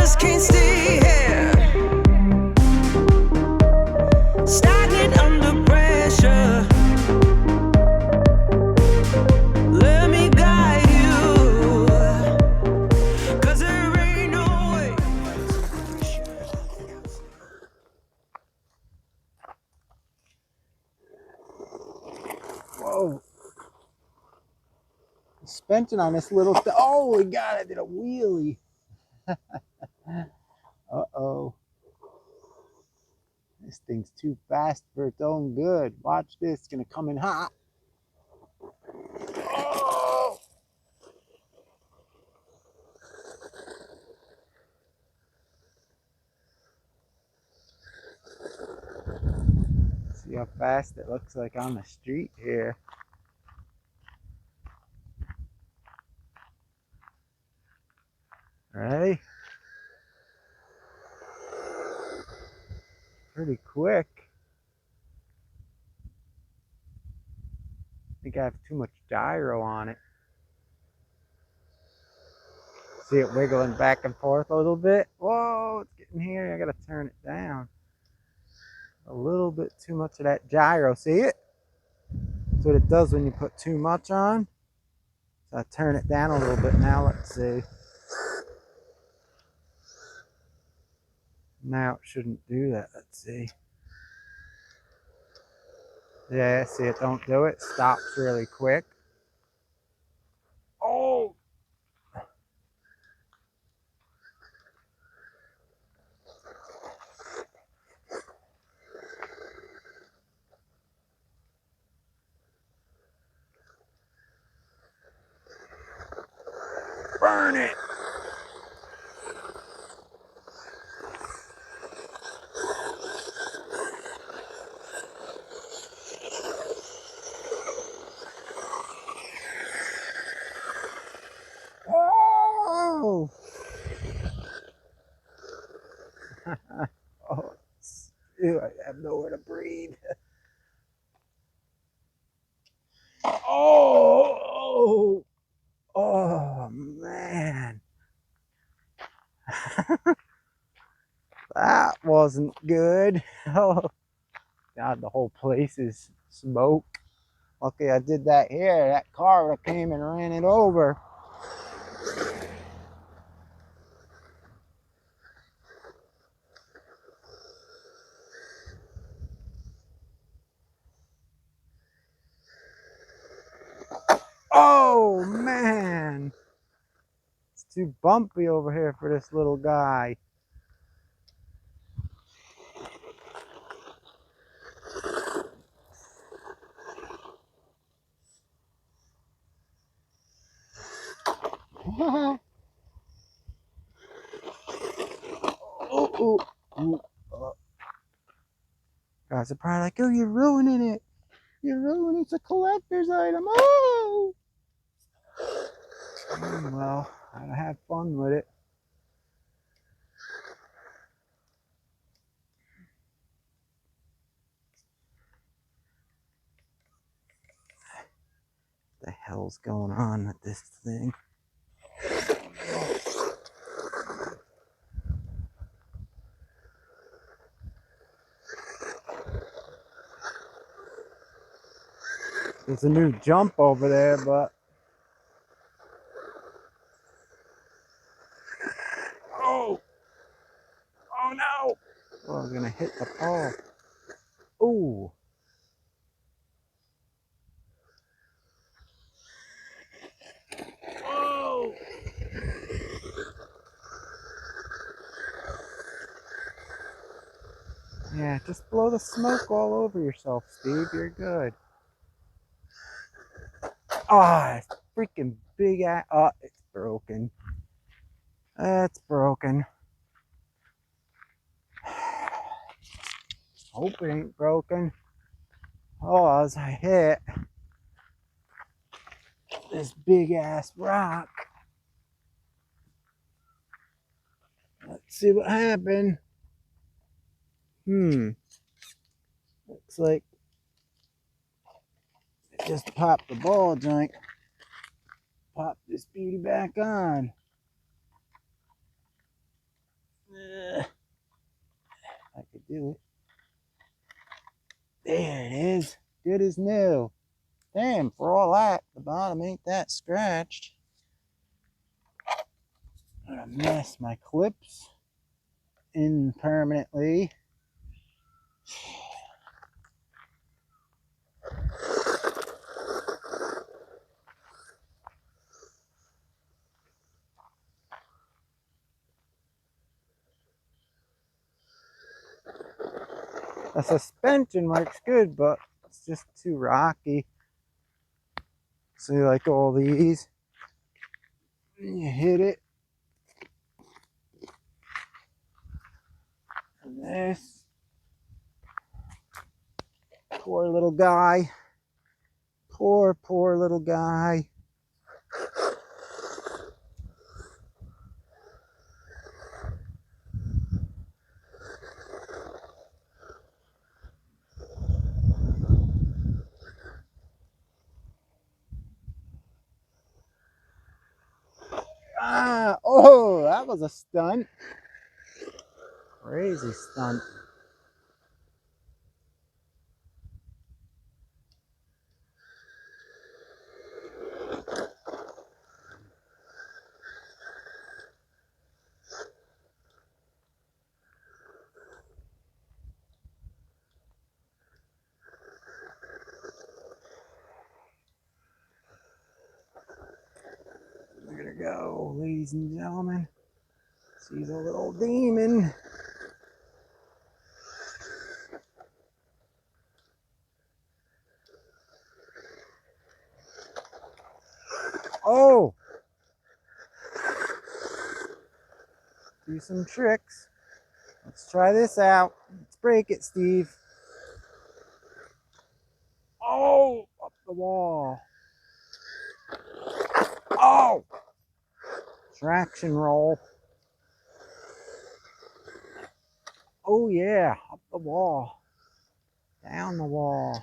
just can't stay here. Stagnant under pressure. Let me guide you, 'cause there ain't no way. Whoa. Suspension on this little thing. Oh, we got it. Did a wheelie. Uh-oh. This thing's too fast for its own good. Watch this. It's going to come in hot. Oh! See how fast it looks like on the street here. Ready? Pretty quick. I think I have too much gyro on it. See it wiggling back and forth a little bit. Whoa, it's getting here. I gotta turn it down. A little bit too much of that gyro. See it? That's what it does when you put too much on. So I turn it down a little bit now. Let's see. Now it shouldn't do that. Let's see. Yeah, see it don't do it. Stops really quick. Oh! Burn it! Oh! Oh, ew, I have nowhere to breathe. Oh! Oh, man. That wasn't good. Oh, God, the whole place is smoke. Lucky I did that here. That car would have came and ran it over. Oh, man. It's too bumpy over here for this little guy. Oh, oh, oh. Guys are probably like, oh, you're ruining it. You're ruining it. It's a collector's item. Oh! Well, I had fun with it. What the hell's going on with this thing? There's a new jump over there, but oh no! Oh, I was gonna hit the pole. Ooh. Whoa! Yeah, just blow the smoke all over yourself, Steve. You're good. Ah, it's freaking big ass. Oh, it's broken. It's broken. Hope it ain't broken. Oh, as I hit this big ass rock. Let's see what happened. Looks like it just popped the ball joint. Pop this beauty back on. I could do it. There it is. Good as new. Damn, for all that, the bottom ain't that scratched. I'm gonna mess my clips in permanently. The suspension works good, but it's just too rocky. See, like all these, you hit it, and this poor little guy, poor little guy. Oh, that was a stunt. Crazy stunt. We're gonna go, ladies and gentlemen. See the little demon. Oh! Do some tricks. Let's try this out. Let's break it, Steve. Oh! Up the wall. Oh! Traction roll. Oh yeah, up the wall. Down the wall.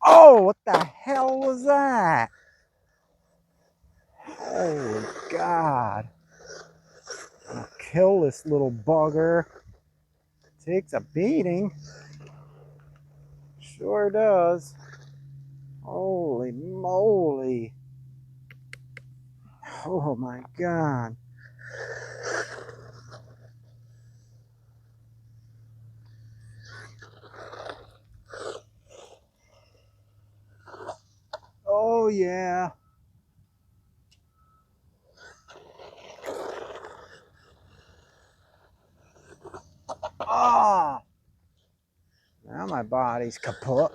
Oh, what the hell was that? Holy God. I'll kill this little bugger. Takes a beating. Sure does. Holy moly. Oh my God. Oh yeah. Ah! Now my body's kaput.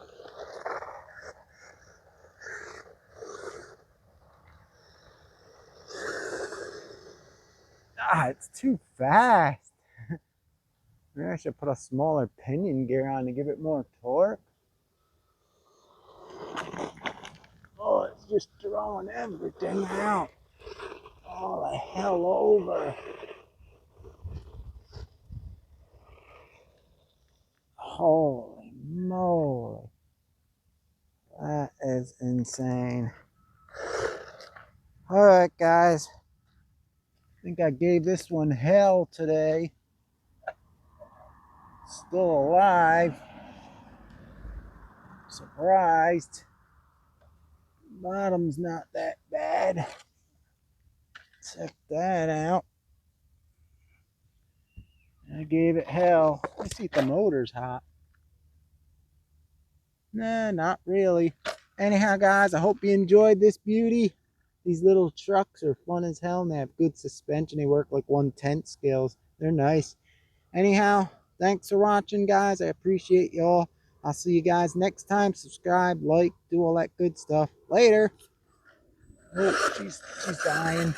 Ah, it's too fast. Maybe I should put a smaller pinion gear on to give it more torque. Oh, it's just throwing everything out. All the hell over. Holy moly. That is insane. Alright, guys. I think I gave this one hell today. Still alive. Surprised. Bottom's not that bad. Check that out. I gave it hell. Let's see if the motor's hot. Nah, not really. Anyhow, guys, I hope you enjoyed this beauty. These little trucks are fun as hell, and they have good suspension. They work like 1/10 scales. They're nice. Anyhow, thanks for watching, guys. I appreciate y'all. I'll see you guys next time. Subscribe, like, do all that good stuff. Later. Oh, she's dying.